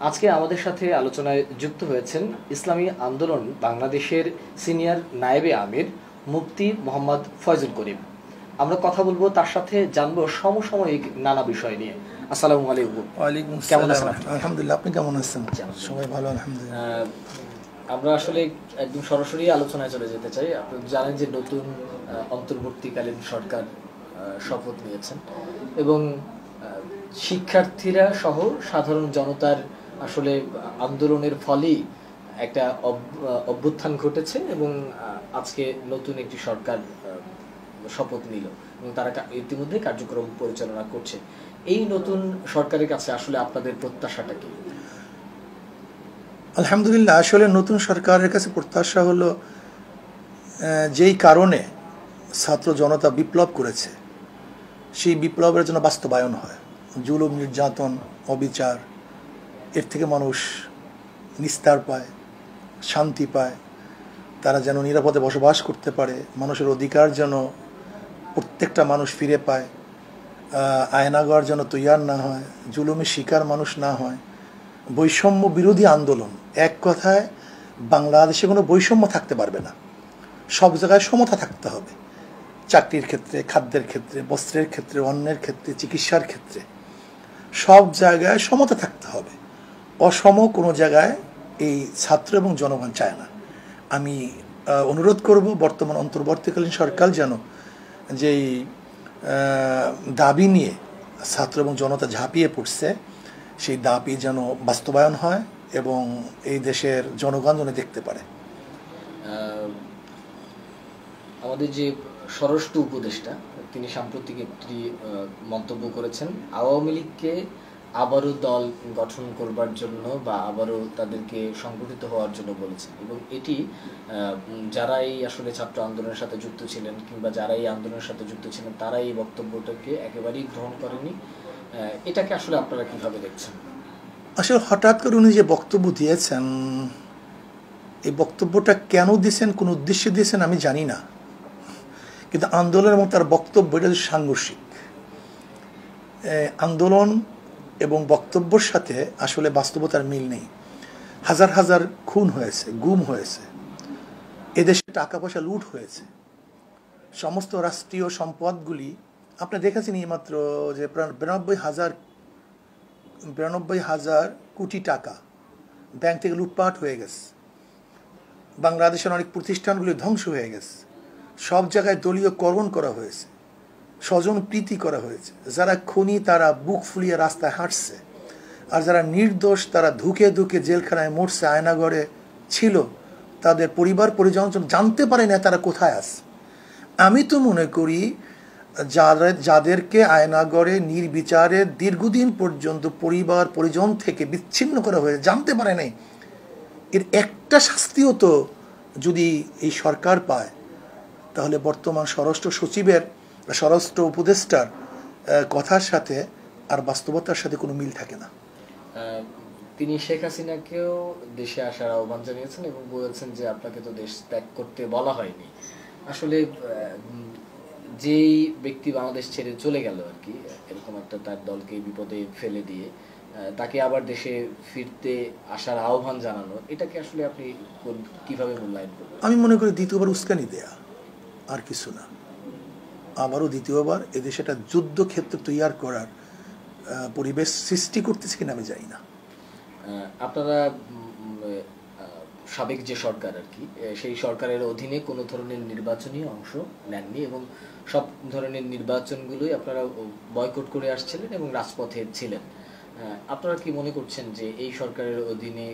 আজকে আমাদের সাথে আলোচনায় যুক্ত হয়েছেন ইসলামী আন্দোলন বাংলাদেশের সিনিয়র নায়েবে আমির মুফতি মোহাম্মদ ফয়জুল করিম। আমরা কথা বলবো, তার সাথে জানবো সমসাময়িক নানা বিষয় নিয়ে। আসসালামু আলাইকুম। ওয়ালাইকুম কেমন আসসালাম। আছেন? আলহামদুলিল্লাহ, আপনি কেমন আছেন? সবাই ভালো আলহামদুলিল্লাহ। আমরা আসলে একদম সরাসরি আলোচনায় চলে যেতে চাই। আপনি জানেন যে নতুন অন্তর্বর্তীকালীন সরকার শপথ নিয়েছেন এবং শিক্ষার্থীরা সহ সাধারণ জনতার আসলে আন্দোলনের ফলেই একটা অভ্যুত্থান ঘটেছে এবং আজকে নতুন একটি সরকার শপথ নিল এবং তারা ইতিমধ্যে কার্যক্রম পরিচালনা করছে। এই নতুন সরকারের কাছে আসলে আপনাদের প্রত্যাশাটা কি? আলহামদুলিল্লাহ, আসলে নতুন সরকারের কাছে প্রত্যাশা হলো যেই কারণে ছাত্র জনতা বিপ্লব করেছে সেই বিপ্লবের জন্য বাস্তবায়ন হয়। জুলুম, নির্যাতন, অবিচার, এর থেকে মানুষ নিস্তার পায়, শান্তি পায়, তারা যেন নিরাপদে বসবাস করতে পারে, মানুষের অধিকার যেন প্রত্যেকটা মানুষ ফিরে পায়, আয়নাগর যেন তৈয়ার না হয়, জুলুমের শিকার মানুষ না হয়, বৈষম্য বিরোধী আন্দোলন। এক কথায় বাংলাদেশে কোনো বৈষম্য থাকতে পারবে না, সব জায়গায় সমতা থাকতে হবে। চাকরির ক্ষেত্রে, খাদ্যের ক্ষেত্রে, বস্ত্রের ক্ষেত্রে, অন্যের ক্ষেত্রে, চিকিৎসার ক্ষেত্রে সব জায়গায় সমতা থাকতে হবে। অসম কোনো জায়গায় এই ছাত্র এবং জনগণ চায় না। আমি অনুরোধ করব বর্তমান অন্তর্বর্তীকালীন সরকার যেন যেই দাবি নিয়ে ছাত্র এবং জনতা ঝাঁপিয়ে পড়ছে সেই দাবি যেন বাস্তবায়ন হয় এবং এই দেশের জনগণ যেন দেখতে পারে। আমাদের যে স্বরাষ্ট্র উপদেষ্টা, তিনি সাম্প্রতিক একটি মন্তব্য করেছেন, আওয়ামী লীগকে আবারও দল গঠন করবার জন্য বা আবারও তাদেরকে সংগঠিত হওয়ার জন্য বলেছেন এবং এটি যারা এই আসলে ছাত্র আন্দোলনের সাথে যুক্ত ছিলেন কিংবা যারা এই আন্দোলনের সাথে যুক্ত ছিলেন তারা এই বক্তব্যটাকে একেবারেই গ্রহণ করেনি। এটাকে আসলে আপনারা কিভাবে দেখছেন? আসলে হঠাৎ করে উনি যে বক্তব্য দিয়েছেন, এই বক্তব্যটা কেন দিয়েছেন, কোন উদ্দেশ্যে দিয়েছেন আমি জানি না, কিন্তু আন্দোলনের মতো তার বক্তব্য এটা সাংঘর্ষিক। আন্দোলন এবং বক্তব্যের সাথে আসলে বাস্তবতার মিল নেই। হাজার হাজার খুন হয়েছে, গুম হয়েছে, এদেশে টাকা পয়সা লুট হয়েছে, সমস্ত রাষ্ট্রীয় সম্পদগুলি আপনি দেখেছেন এইমাত্র যে 92,000 কোটি টাকা ব্যাংক থেকে লুটপাট হয়ে গেছে। বাংলাদেশের অনেক প্রতিষ্ঠানগুলি ধ্বংস হয়ে গেছে, সব জায়গায় দলীয়করণ করা হয়েছে, স্বজন প্রীতি করা হয়েছে। যারা খুনি তারা বুক ফুলিয়ে রাস্তায় হাঁটছে, আর যারা নির্দোষ তারা ধুকে ধুকে জেলখানায় মরছে, আয়নাগরে ছিল, তাদের পরিবার পরিজন জানতে পারে না তারা কোথায় আছে। আমি তো মনে করি যাদেরকে আয়নাগরে নির্বিচারে দীর্ঘদিন পর্যন্ত পরিবার পরিজন থেকে বিচ্ছিন্ন করা হয়েছে, জানতে পারে নাই, এর একটা শাস্তিও তো যদি এই সরকার পায় তাহলে বর্তমান স্বরাষ্ট্র সচিবের, স্বরাষ্ট্র উপদেষ্টার কথার সাথে আর বাস্তবতার সাথে কোনো মিল থাকে না। তিনি শেখ হাসিনাকেও দেশে আসার আহ্বান জানিয়েছেন এবং বলেছেন যে আপনাকে তো দেশ ত্যাগ করতে বলা হয়নি। আসলে যেই ব্যক্তি বাংলাদেশ ছেড়ে চলে গেল আর কি, এরকম একটা তার দলকে বিপদে ফেলে দিয়ে তাকে আবার দেশে ফিরতে আসার আহ্বান জানানো, এটাকে আসলে আপনি কিভাবে মূল্যায়ন করবেন? আমি মনে করি দ্বিতীয়বার উস্কানি দেয়া, আর কিছু না। আবারও দ্বিতীয়বার এদেশে একটা যুদ্ধক্ষেত্র তৈরি করার পরিবেশ সৃষ্টি করতেছে কিনা আমি জানি না। আপনারা সাবেক যে সরকার আর কি, সেই সরকারের অধীনে কোনো ধরনের নির্বাচনী অংশ নেননি এবং সব ধরনের নির্বাচনগুলোই আপনারা বয়কট করে আসছিলেন এবং রাজপথে ছিলেন। আপনারা কি মনে করছেন যে এই সরকারের অধীনে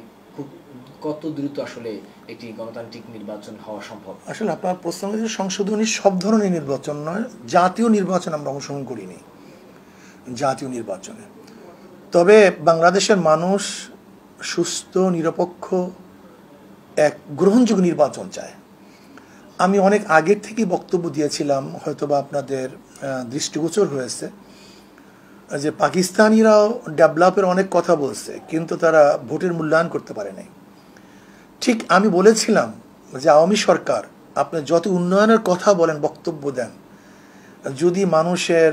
কত দ্রুত আসলে একটি গণতান্ত্রিক নির্বাচন হওয়া সম্ভব? আসলে আপনার প্রশ্ন হচ্ছে সংশোধনী সব ধরনের নির্বাচন নয়, জাতীয় নির্বাচন আমরা অংশগ্রহণ করিনি, জাতীয় নির্বাচনে। তবে বাংলাদেশের মানুষ সুস্থ, নিরপেক্ষ এক গ্রহণযোগ্য নির্বাচন চায়। আমি অনেক আগের থেকেই বক্তব্য দিয়েছিলাম, হয়তোবা আপনাদের দৃষ্টিগোচর হয়েছে, যে পাকিস্তানিরাও ডেভেলপের অনেক কথা বলছে কিন্তু তারা ভোটের মূল্যায়ন করতে পারে নাই। ঠিক আমি বলেছিলাম যে আওয়ামী সরকার আপনি যত উন্নয়নের কথা বলেন, বক্তব্য দেন, যদি মানুষের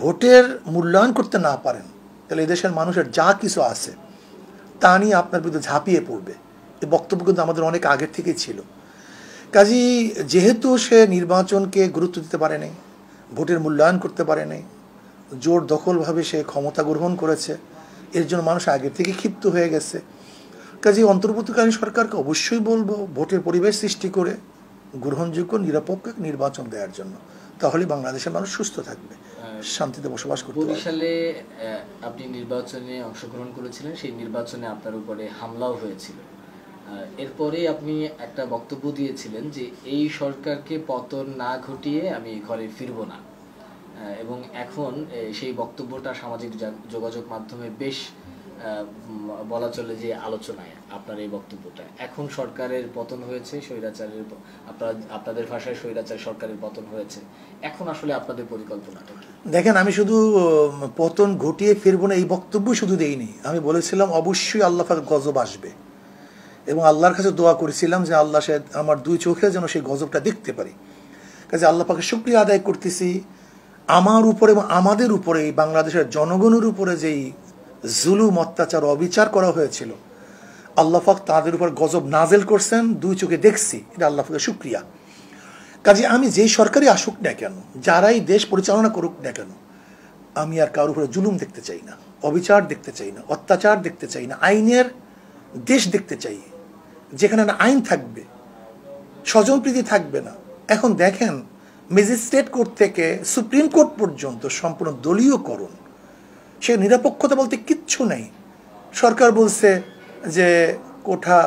ভোটের মূল্যায়ন করতে না পারেন তাহলে এদেশের মানুষের যা কিছু আছে তা নিয়ে আপনার বিরুদ্ধে ঝাঁপিয়ে পড়বে। এই বক্তব্য কিন্তু আমাদের অনেক আগের থেকেই ছিল। কাজী যেহেতু সে নির্বাচনকে গুরুত্ব দিতে পারে নাই, ভোটের মূল্যায়ন করতে পারে নাই, জোর দখলভাবে সে ক্ষমতা গ্রহণ করেছে, এর জন্য মানুষ আগের থেকে ক্ষিপ্ত হয়ে গেছে। কাজে অন্তর্বর্তীকালীন সরকারকে অবশ্যই বলবো ভোটের পরিবেশ সৃষ্টি করে গ্রহণযোগ্য নিরপেক্ষ নির্বাচন দেওয়ার জন্য। তাহলে বাংলাদেশের মানুষ সুস্থ থাকবে, শান্তিতে বসবাস করতে পারবে। বরিশালে আপনি নির্বাচনে অংশগ্রহণ করেছিলেন, সেই নির্বাচনে আপনার উপরে হামলাও হয়েছিল। এরপরে আপনি একটা বক্তব্য দিয়েছিলেন যে এই সরকারকে পতন না ঘটিয়ে আমি ঘরে ফিরবো না, এবং এখন সেই বক্তব্যটা সামাজিক যোগাযোগ মাধ্যমে বেশ বলা চলে যে আলোচনায় আপনার এই বক্তব্যটা। এখন সরকারের পতন হয়েছে, স্বৈরাচারের আপনাদের ভাষায় স্বৈরাচার সরকারের পতন হয়েছে, এখন আসলে আপনাদের পরিকল্পনাটা কি? দেখেন, আমি শুধু পতন ঘটিয়ে ফিরবো না এই বক্তব্য শুধু দেইনি, আমি বলেছিলাম অবশ্যই আল্লাহ পাকের গজব আসবে এবং আল্লাহর কাছে দোয়া করেছিলাম যে আল্লাহ সে আমার দুই চোখে যেন সেই গজবটা দেখতে পারি। কাজে আল্লাহ পাকের শুকরিয়া আদায় করতেছি, আমার উপরে এবং আমাদের উপরে, বাংলাদেশের জনগণের উপরে যেই জুলুম, অত্যাচার, অবিচার করা হয়েছিল, আল্লাহ পাক তাদের উপর গজব নাজেল করছেন, দুই চোখে দেখছি, এটা আল্লাহ পাকের শুকরিয়া। কাজে আমি যেই সরকারই আসুক না কেন, যারাই দেশ পরিচালনা করুক না কেন, আমি আর কারোর উপরে জুলুম দেখতে চাই না, অবিচার দেখতে চাই না, অত্যাচার দেখতে চাই না, আইনের দেশ দেখতে চাই যেখানে না আইন থাকবে, স্বজনপ্রীতি থাকবে না। এখন দেখেন, ম্যাজিস্ট্রেট কোর্ট থেকে সুপ্রিম কোর্ট পর্যন্ত সম্পূর্ণ দলীয়করণ, সে নিরপেক্ষতা বলতে কিচ্ছু নেই। সরকার বলছে যে কোঠা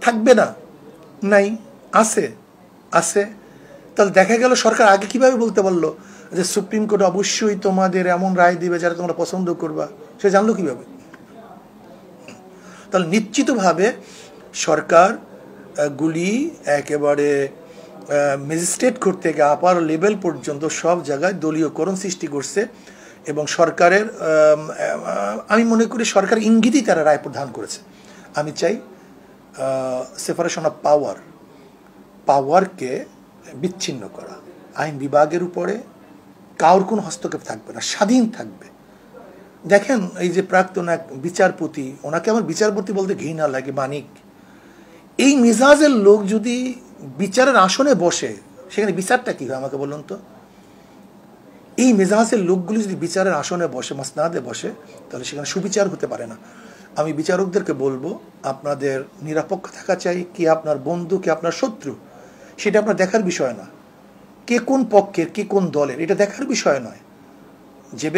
থাকবে না, নাই, আছে আছে। তাহলে দেখা গেল সরকার আগে কিভাবে বলতে পারলো যে সুপ্রিম কোর্ট অবশ্যই তোমাদের এমন রায় দিবে যারা তোমরা পছন্দ করবা, সে জানলো কিভাবে? তাহলে নিশ্চিতভাবে সরকার গুলি একেবারে ম্যাজিস্ট্রেট কোর্ট থেকে আপার লেভেল পর্যন্ত সব জায়গায় দলীয়করণ সৃষ্টি করছে এবং সরকারের আমি মনে করি সরকার ইঙ্গিতই তারা রায় প্রদান করেছে। আমি চাই সেপারেশন অফ পাওয়ারকে বিচ্ছিন্ন করা, আইন বিভাগের উপরে কারোর কোনো হস্তক্ষেপ থাকবে না, স্বাধীন থাকবে। দেখেন, এই যে প্রাক্তন এক বিচারপতি, ওনাকে আমার বিচারপতি বলতে ঘৃণা লাগে, মানিক, এই মিজাজের লোক যদি বিচারের আসনে বসে, সেখানে বিচারটা কি হয় আমাকে বলুন তো? এই মেজাজের লোকগুলি যদি বিচারের আসনে বসে, মাসনাদে বসে, তাহলে সেখানে সুবিচার হতে পারে না। আমি বিচারকদেরকে বলবো, আপনাদের নিরপেক্ষ থাকা চাই। কে আপনার বন্ধু, কে আপনার শত্রু, সেটা আপনার দেখার বিষয় না। কে কোন পক্ষের, কে কোন দলের, এটা দেখার বিষয় নয়। যে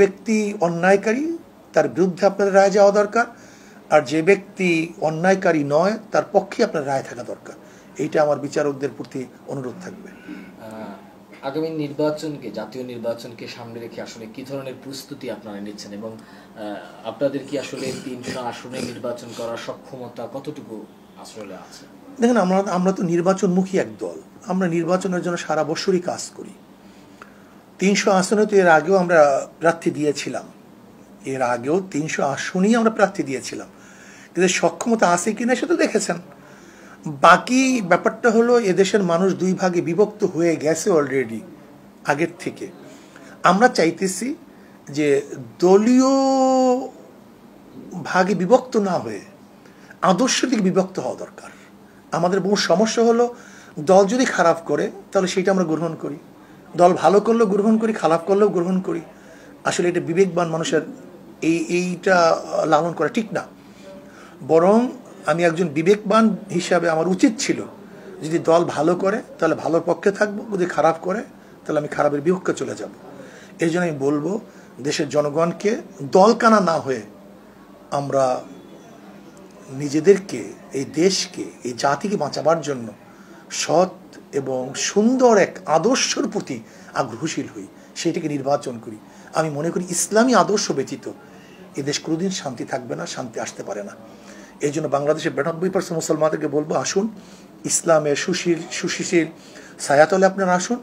ব্যক্তি অন্যায়কারী, তার বিরুদ্ধে আপনার রায় যাওয়া দরকার, আর যে ব্যক্তি অন্যায়কারী নয়, তার পক্ষে আপনার রায় থাকা দরকার। এইটা আমার বিচারকদের প্রতি অনুরোধ থাকবে। আগামী নির্বাচনকে, জাতীয় নির্বাচনকে সামনে রেখে আসলে কি ধরনের প্রস্তুতি আপনারা নিচ্ছেন, এবং আপনাদের কি আসলে 300 আসনে নির্বাচন করার সক্ষমতা কতটুকু আসলে আছে? দেখেন, আমরা তো নির্বাচনমুখী এক দল, আমরা নির্বাচনের জন্য সারা বছরই কাজ করি। 300 আসনে তো এর আগেও আমরা প্রার্থী দিয়েছিলাম, 300 আসনেই আমরা প্রার্থী দিয়েছিলাম, কিন্তু সক্ষমতা আছে কিনা সেটা দেখেছেন। বাকি ব্যাপারটা হলো, এদেশের মানুষ দুই ভাগে বিভক্ত হয়ে গেছে অলরেডি আগের থেকে। আমরা চাইতেছি যে দলীয় ভাগে বিভক্ত না হয়ে আদর্শ দিকে বিভক্ত হওয়া দরকার। আমাদের বহু সমস্যা হলো, দল যদি খারাপ করে তাহলে সেটা আমরা গ্রহণ করি, দল ভালো করলেও গ্রহণ করি, খারাপ করলেও গ্রহণ করি। আসলে এটা বিবেকবান মানুষের এইটা লালন করা ঠিক না। বরং আমি একজন বিবেকবান হিসাবে আমার উচিত ছিল, যদি দল ভালো করে তাহলে ভালোর পক্ষে থাকবো, যদি খারাপ করে তাহলে আমি খারাপের বিপক্ষে চলে যাব। এই জন্য আমি বলবো, দেশের জনগণকে দলকানা না হয়ে আমরা নিজেদেরকে, এই দেশকে, এই জাতিকে বাঁচাবার জন্য সৎ এবং সুন্দর এক আদর্শের প্রতি আগ্রহশীল হই, সেইটাকে নির্বাচন করি। আমি মনে করি ইসলামী আদর্শ ব্যতীত এদেশ কোনোদিন শান্তি থাকবে না, শান্তি আসতে পারে না। এই জন্য বাংলাদেশের 92% মুসলমানদেরকে বলবো, আসুন ইসলামের সুশীল ছায়াতলে আপনারা আসুন।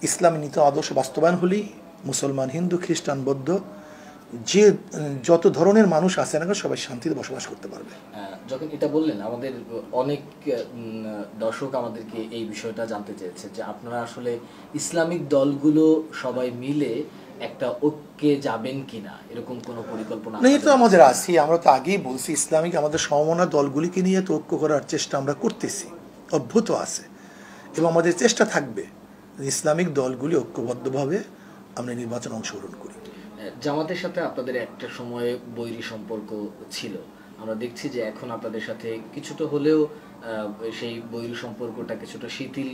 ইসলামী নীতি আদর্শ বাস্তবায়ন হলেই মুসলমান, হিন্দু, খ্রিস্টান, বৌদ্ধ, যে যত ধরনের মানুষ আছে না, সবাই শান্তিতে বসবাস করতে পারবে। যখন এটা বললেন, আমাদের অনেক দর্শক আমাদেরকে এই বিষয়টা জানতে চেয়েছে যে আপনারা আসলে ইসলামিক দলগুলো সবাই মিলে একটা ঐক্যে যাবেন কিনা, এরকম কোনো পরিকল্পনা না, এটা তো আপনাদের আমাদের আছে? আছে, আমরা তো আগেই বলছি ইসলামিক আমাদের সমমনা দলগুলিকে নিয়ে তো ঐক্য করার চেষ্টা আমরা করতেছি, অভ্যুত আছে, এবং আমাদের চেষ্টা থাকবে যে ইসলামিক দলগুলি ঐক্যবদ্ধভাবে আমরা নির্বাচনে অংশগ্রহণ করি। জামাতের সাথে আপনাদের একটা সময়ে বৈরী সম্পর্ক ছিল, আমরা দেখছি যে এখন আপনাদের সাথে কিছুটা হলেও সেই বৈরী সম্পর্কটা কিছুটা শিথিল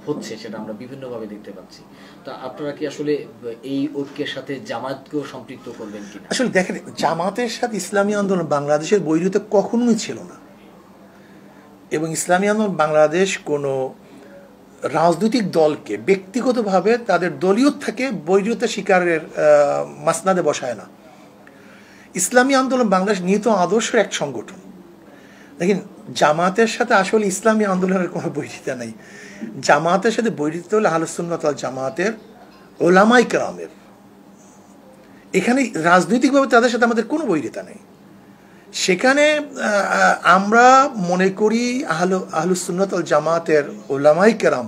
হচ্ছে, সেটা আমরা বিভিন্নভাবে দেখতে পাচ্ছি। তা আপনারা কি আসলে এই ঐক্যের সাথে জামাতকেও সম্পৃক্ত করবেন কিনা? আসলে দেখেন, জামাতের সাথে ইসলামী আন্দোলন বাংলাদেশের বৈরিতা কখনোই ছিল না, এবং ইসলামী আন্দোলন বাংলাদেশ কোনো রাজনৈতিক দলকে ব্যক্তিগতভাবে তাদের দলীয় থেকে বৈরিতা শিকারের মাসনাদে বসায় না। ইসলামী আন্দোলন বাংলাদেশ নিহিত আদর্শের এক সংগঠন। দেখেন, জামাতের সাথে আসলে ইসলামী আন্দোলনের কোনো বৈরিতা নেই। জামাতের সাথে বৈরিতা হলে আহলুস সুন্নাত ওয়াল জামাতের ওলামায়ে কেরামের, এখানে রাজনৈতিকভাবে তাদের সাথে আমাদের কোনো বৈরিতা নেই। সেখানে আমরা মনে করি আহলুস সুন্নাত ওয়াল জামাতের ওলামায়ে কেরাম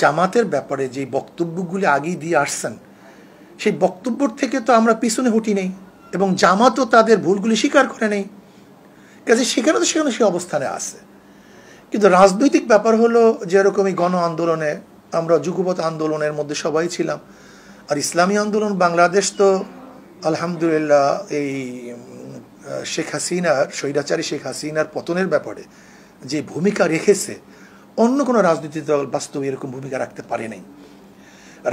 জামাতের ব্যাপারে যে বক্তব্যগুলি আগেই দিয়ে আসছেন, সেই বক্তব্য থেকে তো আমরা পিছনে হটি নেই, এবং জামাতও তাদের ভুলগুলি স্বীকার করে নেই। কাজে সেখানে সে অবস্থানে আছে। কিন্তু রাজনৈতিক ব্যাপার হলো, যেরকম এই গণ আন্দোলনে আমরা যুগপৎ আন্দোলনের মধ্যে সবাই ছিলাম, আর ইসলামী আন্দোলন বাংলাদেশ তো আলহামদুলিল্লাহ এই শেখ হাসিনার, স্বৈরাচারী শেখ হাসিনার পতনের ব্যাপারে যে ভূমিকা রেখেছে, অন্য কোনো রাজনৈতিক দল বাস্তবে এরকম ভূমিকা রাখতে পারে নাই।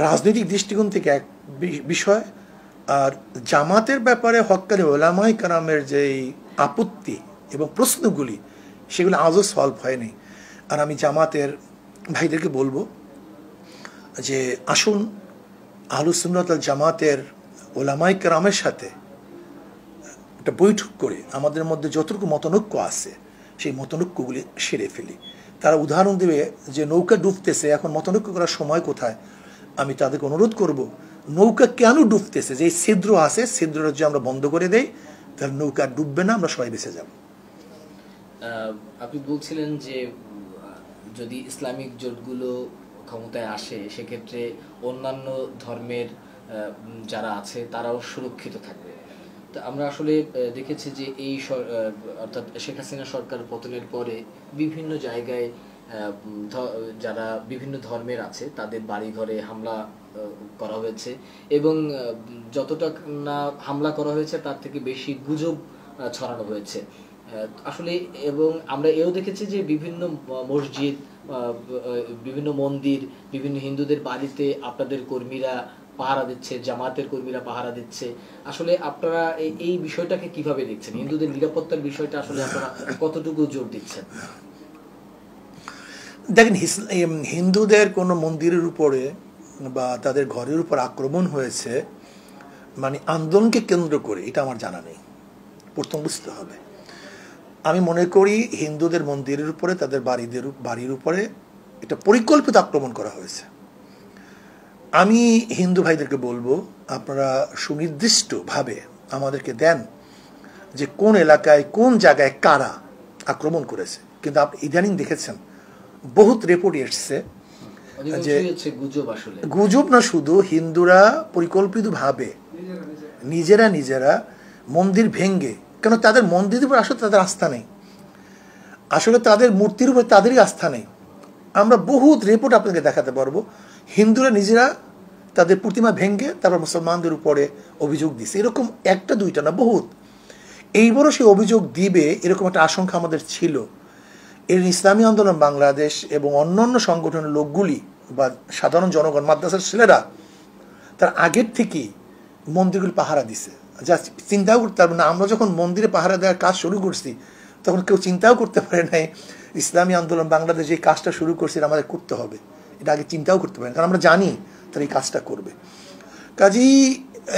রাজনৈতিক দৃষ্টিকোণ থেকে এক বিষয়, আর জামাতের ব্যাপারে হক্কানি ওলামায়ে কেরামের যে আপত্তি এবং প্রশ্নগুলি, সেগুলো আজও সলভ হয়নি। আর আমি জামাতের ভাইদেরকে বলবো যে আসুন আহলুস সুন্নাত ওয়াল জামাতের ওলামায়ে কেরামের সাথে একটা বৈঠক করে আমাদের মধ্যে যতটুকু মতনৈক্য আছে সেই মতনৈক্যগুলি সেরে ফেলি। তারা উদাহরণ দেবে যে নৌকা ডুবতেছে, এখন মতনৈক্য করার সময় কোথায়? আমি তাদেরকে অনুরোধ করব, নৌকা কেন ডুবতেছে, যে ছিদ্র আছে, ছিদ্রটা যদি আমরা বন্ধ করে দেই তাহলে নৌকা ডুববে না, আমরা সবাই বেঁচে যাব। আপনি বলছিলেন যে যদি ইসলামিক জোটগুলো ক্ষমতায় আসে, সেক্ষেত্রে অন্যান্য ধর্মের যারা আছে তারাও সুরক্ষিত থাকবে। তো আমরা আসলে দেখেছি যে এই অর্থাৎ শেখ হাসিনা সরকার পতনের পরে বিভিন্ন জায়গায় যারা বিভিন্ন ধর্মের আছে তাদের বাড়িঘরে হামলা করা হয়েছে, এবং যতটা না হামলা করা হয়েছে তার থেকে বেশি গুজব ছড়ানো হয়েছে আসলে। এবং আমরা এও দেখেছি যে বিভিন্ন মসজিদ, বিভিন্ন মন্দির, বিভিন্ন হিন্দুদের বাড়িতে আপনাদের কর্মীরা পাহারা দিচ্ছে, জামাতের কর্মীরা পাহারা দিচ্ছে। আসলে আপনারা এই বিষয়টাকে কিভাবে দেখছেন? হিন্দুদের নিরাপত্তার বিষয়টা আসলে আপনারা কতটুকু জোর দিচ্ছেন? দেখেন, হিন্দুদের কোনো মন্দিরের উপরে বা তাদের ঘরের উপর আক্রমণ হয়েছে মানে আন্দোলনকে কেন্দ্র করে, এটা আমার জানা নেই। প্রথম বুঝতে হবে, আমি মনে করি হিন্দুদের মন্দিরের উপরে, তাদের বাড়ির উপরে এটা পরিকল্পিত আক্রমণ করা হয়েছে। আমি হিন্দু ভাইদেরকে বলবো, আপনারা সুনির্দিষ্টভাবে আমাদেরকে দেন যে কোন এলাকায় কোন জায়গায় কারা আক্রমণ করেছে। কিন্তু আপনি ইদানিং দেখেছেন বহুত রিপোর্ট এসছে যে গুজব না, শুধু হিন্দুরা পরিকল্পিতভাবে নিজেরা মন্দির ভেঙ্গে, কেন তাদের মন্দিরের উপর আসলে তাদের আস্থা নেই, আসলে তাদের মূর্তির উপর তাদেরই আস্থা নেই। আমরা বহুত রিপোর্ট আপনাকে দেখাতে পারবো, হিন্দুরা নিজেরা তাদের প্রতিমা ভেঙ্গে তারপর মুসলমানদের উপরে অভিযোগ দিছে। এরকম একটা দুইটা না, বহুত। এইবারও সে অভিযোগ দিবে এরকম একটা আশঙ্কা আমাদের ছিল। এর ইসলামী আন্দোলন বাংলাদেশ এবং অন্যান্য সংগঠনের লোকগুলি বা সাধারণ জনগণ, মাদ্রাসার ছেলেরা তার আগের থেকেই মন্দিরগুলি পাহারা দিছে। যা চিন্তাও করতে পারবে না, আমরা যখন মন্দিরে পাহারা দেওয়ার কাজ শুরু করছি তখন কেউ চিন্তাও করতে পারে নাই ইসলামী আন্দোলন বাংলাদেশ এই কাজটা শুরু করছে, আমাদের করতে হবে, এটা আগে চিন্তাও করতে পারে না, কারণ আমরা জানি তারা এই কাজটা করবে। কাজেই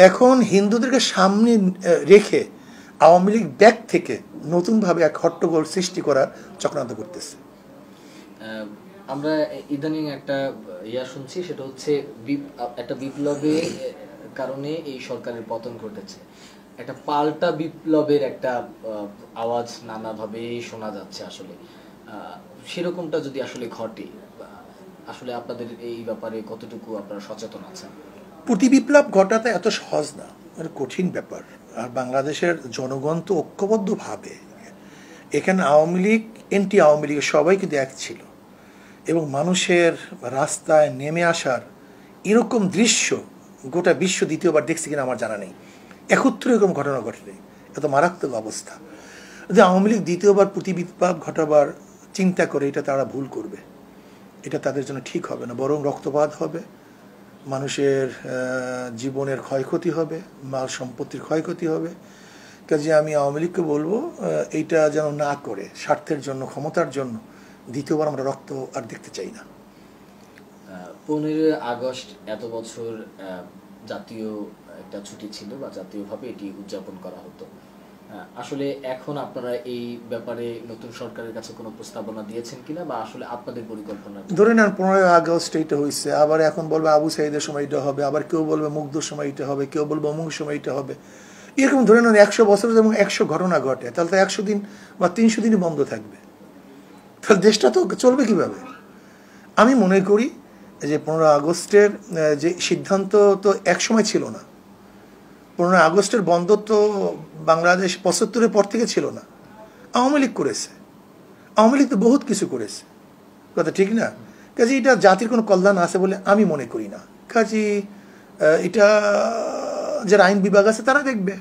এখন হিন্দুদেরকে সামনে রেখে আওয়ামী লীগ ব্যাক থেকে নতুনভাবে এক হট্টগোল সৃষ্টি করার চক্রান্ত করতেছে। আমরা ইদানিং একটা শুনছি, সেটা হচ্ছে একটা বিপ্লবের কারণে এই সরকারের পতন ঘটেছে, একটা পাল্টা বিপ্লবের একটা আওয়াজ নানাভাবে শোনা যাচ্ছে। আসলে সেরকমটা যদি আসলে ঘটে, আসলে আপনাদের এই ব্যাপারে কতটুকু আপনারা সচেতন আছেন? প্রতিবিপ্লব ঘটাতে এত সহজ না, এটা কঠিন ব্যাপার। আর বাংলাদেশের জনগণ তো ঐক্যবদ্ধভাবে, এখানে আওয়ামী লীগ এন্টি আওয়ামী লীগ সবাই কিন্তু এক ছিল, এবং মানুষের রাস্তায় নেমে আসার এরকম দৃশ্য গোটা বিশ্ব দ্বিতীয়বার দেখছে কিনা আমার জানা নেই। একত্র এরকম ঘটনা ঘটেনি, এত মারাত্মক অবস্থা। যদি আওয়ামী লীগ দ্বিতীয়বার প্রতিবিপ্লব ঘটাবার চিন্তা করে, এটা তারা ভুল করবে, এটা তাদের জন্য ঠিক হবে না, বরং রক্তপাত হবে, মানুষের জীবনের ক্ষয়ক্ষতি হবে, মাল সম্পত্তির ক্ষয়ক্ষতি হবে। কাজে আমি আওয়ামী লীগকে বলবো এইটা যেন না করে, স্বার্থের জন্য, ক্ষমতার জন্য দ্বিতীয়বার আমরা রক্ত আর দেখতে চাই না। 15 আগস্ট এত বছর জাতীয় একটা ছুটি ছিল বা জাতীয়ভাবে এটি উদযাপন করা হতো। আসলে এখন আপনারা এই ব্যাপারে নতুন সরকারের কাছে কোনো প্রস্তাবনা দিয়েছেন কিনা, বা আসলে আপনাদের পরিকল্পনা? ধরে নেন 15 আগস্ট এইটা হয়েছে, আবার এখন বলবে আবু সাইদের সময় এটা হবে, আবার কেউ বলবে মুগ্ধর সময় এটা হবে, কেউ বলবে অমুক সময় এটা হবে। এরকম ধরে নেন 100 বছর এবং 100 ঘটনা ঘটে, তাহলে তো 100 দিন বা 300 দিনই বন্ধ থাকবে, তাহলে দেশটা তো চলবে কিভাবে? আমি মনে করি যে 15 আগস্টের যে সিদ্ধান্ত তো এক সময় ছিল না। 15 আগস্টের বন্ধ তো বাংলাদেশ 75-এর পর থেকে ছিল না, আওয়ামী লীগ করেছে। আওয়ামী লীগ তো বহুত কিছু করেছে, কথা ঠিক না? কাজে এটা জাতির কোনো কল্যাণ আছে বলে আমি মনে করি না। কাজে এটা যারা আইন বিভাগ আছে তারা দেখবে,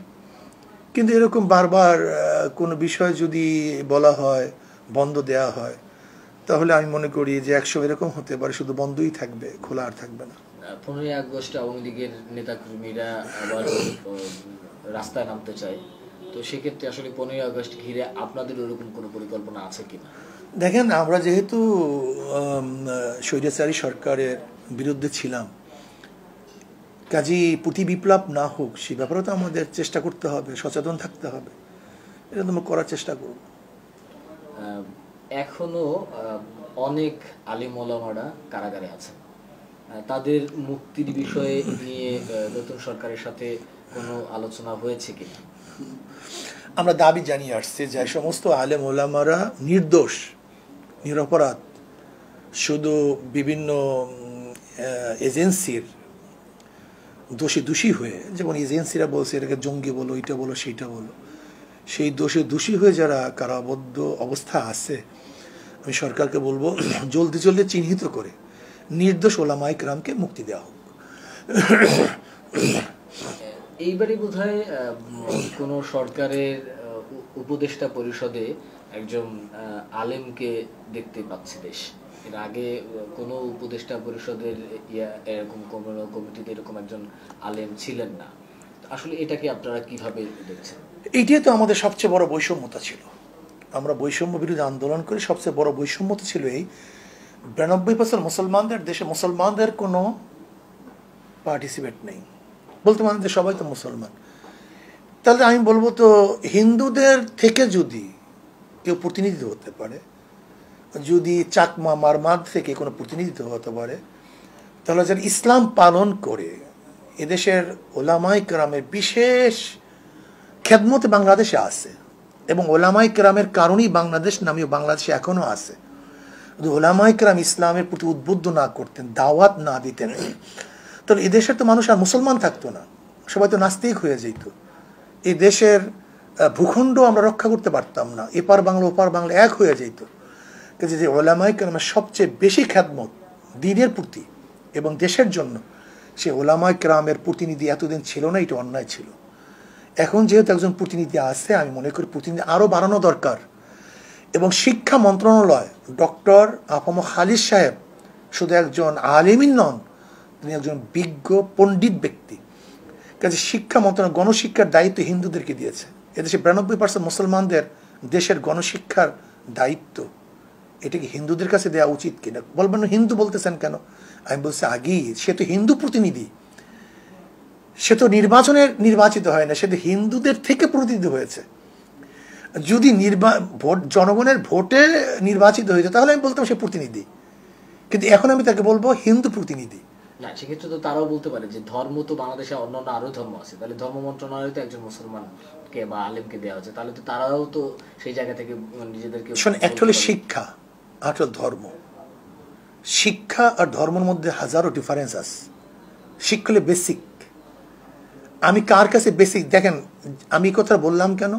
কিন্তু এরকম বারবার কোনো বিষয় যদি বলা হয়, বন্ধ দেয়া হয়, তাহলে আমি মনে করি যে 100 এরকম হতে পারে, শুধু বন্ধই থাকবে, খোলা আর থাকবে না। 15 আগস্ট আওয়ামী লীগের নেতাকর্মীরা আবার রাস্তায় নামতে চায়, তো সেক্ষেত্রে আসলে 15 আগস্ট ঘিরে আপনাদের ওরকম কোনো পরিকল্পনা আছে কিনা? দেখেন, আমরা যেহেতু স্বৈরাচারী সরকারের বিরুদ্ধে ছিলাম, কাজেই প্রতিবিপ্লব না হোক সে ব্যাপারে তো আমাদের চেষ্টা করতে হবে, সচেতন থাকতে হবে, এটা তো আমরা করার চেষ্টা করব। এখনো অনেক আলিম ওলামারা কারাগারে আছেন, তাদের মুক্তির বিষয়ে নিয়ে নতুন সরকারের সাথে কোনো আলোচনা হয়েছে কিনা? আমরা দাবি জানিয়ে আসছি যে সমস্ত আলেম ওলামারা নির্দোষ, নিরপরাধ, শুধু বিভিন্ন এজেন্সির দোষী হয়ে, যেমন এজেন্সিরা বলছে এটাকে জঙ্গি বলো, এটা বলো, সেইটা বলো, সেই দোষী হয়ে যারা কারাবদ্ধ অবস্থা আছে, আমি সরকারকে বলবো জলদি চিহ্নিত করে নির্দোষ ওলামা ইকরামকে মুক্তি দেওয়া হোক। এইবারই বোধহয় কোন সরকারের উপদেষ্টা পরিষদে একজন আলেমকে দেখতে পাচ্ছে দেশ। এর আগে কোনো উপদেষ্টা পরিষদের এরকম কোনো কমিটিতে এরকম একজন আলেম ছিলেন না। আসলে এটাকে আপনারা কিভাবে দেখছেন? এইটাই তো আমাদের সবচেয়ে বড় বৈষম্যতা ছিল। আমরা বৈষম্য বিরোধী আন্দোলন করে সবচেয়ে বড় বৈষম্যতা ছিল এই 92% মুসলমানদের, দেশে মুসলমানদের কোনো পার্টিসিপেট নেই, বলতে মানে যে সবাই তো মুসলমান। তাহলে আমি বলবো তো হিন্দুদের থেকে যদি কেউ প্রতিনিধিত্ব হতে পারে, যদি চাকমা মারমাদ থেকে কোনো প্রতিনিধিত্ব হতে পারে, তাহলে যারা ইসলাম পালন করে এদেশের ওলামাই কেরামের বিশেষ খেদমতে বাংলাদেশে আছে, এবং ওলামাই কেরামের কারণেই বাংলাদেশ নামীয় বাংলাদেশে এখনো আছে। যদি ওলামাই কেরাম ইসলামের প্রতি উদ্বুদ্ধ না করতেন, দাওয়াত না দিতেন, তাহলে এদেশের তো মানুষ আর মুসলমান থাকতো না, সবাই তো নাস্তিক হয়ে যেত। এই দেশের ভূখণ্ড আমরা রক্ষা করতে পারতাম না, এপার বাংলা ওপার বাংলা এক হয়ে যেত। কাজে যে ওলামাই কেরামের সবচেয়ে বেশি খেদমত দ্বীনের প্রতি এবং দেশের জন্য, সে ওলামাই কেরামের প্রতিনিধি এতদিন ছিল না, এটা অন্যায় ছিল। এখন যেহেতু একজন প্রতিনিধি আছে, আমি মনে করি প্রতিনিধি আরও বাড়ানো দরকার। এবং শিক্ষা মন্ত্রণালয়, ডক্টর আফম খালিদ সাহেব শুধু একজন আলেমই নন, তিনি একজন বিজ্ঞ পণ্ডিত ব্যক্তি। কাজে শিক্ষা মন্ত্রণালয় গণশিক্ষার দায়িত্ব হিন্দুদেরকে দিয়েছে। এদেশে 92% মুসলমানদের দেশের গণশিক্ষার দায়িত্ব, এটা কি হিন্দুদের কাছে দেওয়া উচিত কিনা? বলবেন হিন্দু বলতেছেন কেন? আমি বলছি আগেই সে তো হিন্দু প্রতিনিধি, সে তো নির্বাচিত হয় না, সে তো হিন্দুদের থেকে প্রতিনিধি হয়েছে। যদি জনগণের ভোটে নির্বাচিত হয়েছে তাহলে আমি বলতাম সে প্রতিনিধি, কিন্তু এখন আমি তাকে বলবো হিন্দু প্রতিনিধি। না, সেক্ষেত্রে তো তারাও বলতে পারে যে ধর্ম তো বাংলাদেশে অন্যান্য আরো ধর্ম আছে, তাহলে ধর্ম মন্ত্রণালয় তো একজন মুসলমানকে বা আলেমকে দেওয়া হচ্ছে, তাহলে তো তারাও তো সেই জায়গা থেকে নিজেদেরকে। একটা হলো শিক্ষা, আর ধর্ম। শিক্ষা আর ধর্মের মধ্যে হাজারো ডিফারেন্স আছে। শিক্ষা হলো বেসিক। আমি কার কাছে বেসিক দেখেন, আমি কথা বললাম কেন,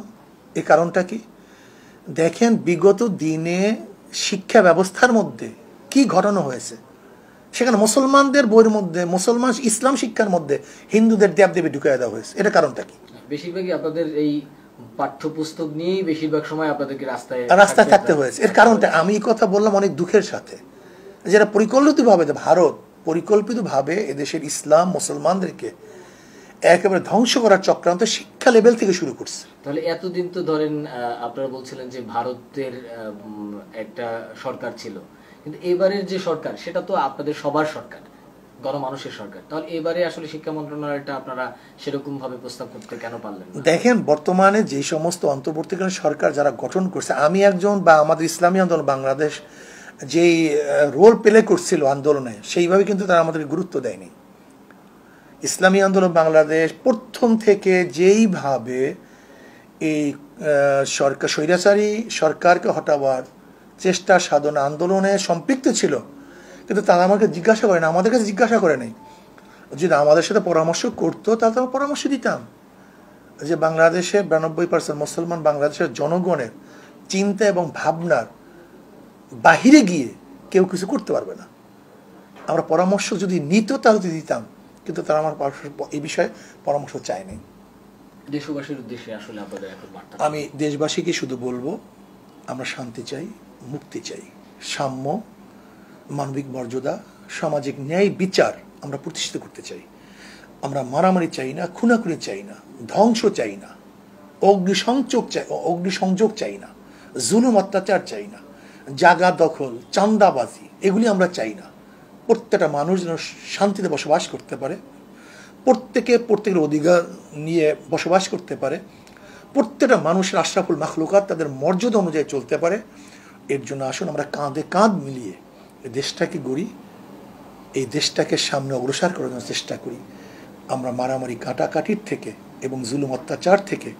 এই কারণটা কি দেখেন, বিগত দিনে শিক্ষা ব্যবস্থার মধ্যে কি ঘটনা হয়েছে। সেখানে মুসলমানদের বইয়ের মধ্যে, মুসলমান ইসলাম শিক্ষার মধ্যে হিন্দুদের দেবদেবী ঢুকিয়ে দেওয়া হয়েছে। এটা কারণটা কি? বেশিরভাগই আপনাদের এই পাঠ্যপুস্তক নিয়েই বেশিরভাগ সময় আপনাদেরকে রাস্তায় থাকতে হয়েছে। এর কারণটা আমি এই কথা বললাম অনেক দুঃখের সাথে, যেটা পরিকল্পিতভাবে ভারত পরিকল্পিতভাবে এদেশের ইসলাম মুসলমানদেরকে একেবারে ধ্বংস করার চক্রান্ত শিক্ষা লেভেল থেকে শুরু করছে। তাহলে এতদিন তো ধরেন আপনারা বলছিলেন যে ভারতের একটা সরকার ছিল, কিন্তু এবারের যে সরকার সেটা তো আপনাদের সবার সরকার, গণমানুষের সরকার। তাহলে এবারে আসলে শিক্ষা মন্ত্রণালয়টা আপনারা সেরকম ভাবে প্রস্তাব করতে কেন পারলেন না? দেখেন, বর্তমানে যে সমস্ত অন্তর্বর্তীকালীন সরকার যারা গঠন করছে, আমি একজন, বা আমাদের ইসলামী আন্দোলন বাংলাদেশ যেই রোল প্লে করছিল আন্দোলনে, সেইভাবে কিন্তু তারা আমাদেরকে গুরুত্ব দেয়নি। ইসলামী আন্দোলন বাংলাদেশ প্রথম থেকে যেইভাবে এই সরকার, স্বৈরাচারী সরকারকে হটাবার চেষ্টা সাধনা আন্দোলনে সম্পৃক্ত ছিল, কিন্তু তারা আমাকে জিজ্ঞাসা করে না, আমাদের কাছে জিজ্ঞাসা করে নাই। যদি আমাদের সাথে পরামর্শ করতো তাহলে তো আমরা পরামর্শ দিতাম। যে বাংলাদেশে 92% মুসলমান বাংলাদেশের জনগণের চিন্তা এবং ভাবনার বাহিরে গিয়ে কেউ কিছু করতে পারবে না। আমরা পরামর্শ যদি নিত তাহলে দিতাম, কিন্তু তারা আমার এই বিষয়ে পরামর্শ চায়নি। দেশবাসীর উদ্দেশ্যে আসলে আপনাদের এখন বার্তা? আমি দেশবাসীকে শুধু বলবো, আমরা শান্তি চাই, মুক্তি চাই, সাম্য, মানবিক মর্যাদা, সামাজিক ন্যায় বিচার আমরা প্রতিষ্ঠিত করতে চাই। আমরা মারামারি চাই না, খুনাখুনি চাই না, ধ্বংস চাই না, অগ্নিসংযোগ চাই না, জুলুম অত্যাচার চাই না, জাগা দখল, চাঁদাবাজি এগুলি আমরা চাই না। প্রত্যেকটা মানুষ যেন শান্তিতে বসবাস করতে পারে, প্রত্যেকের অধিকার নিয়ে বসবাস করতে পারে, প্রত্যেকটা মানুষের আশরাফুল মাখলুকাত তাদের মর্যাদা অনুযায়ী চলতে পারে। এর জন্য আসুন আমরা কাঁধে কাঁধ মিলিয়ে এই দেশটাকে গড়ি, এই দেশটাকে সামনে অগ্রসর করার জন্য চেষ্টা করি। আমরা মারামারি কাটাকাটির থেকে এবং জুলুম অত্যাচার থেকে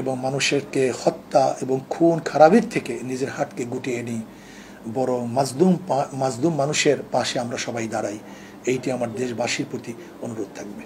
এবং মানুষেরকে হত্যা এবং খুন খারাপের থেকে নিজের হাতকে গুটিয়ে নিই, বড় মাজলুম মানুষের পাশে আমরা সবাই দাঁড়াই। এইটি আমার দেশবাসীর প্রতি অনুরোধ থাকবে।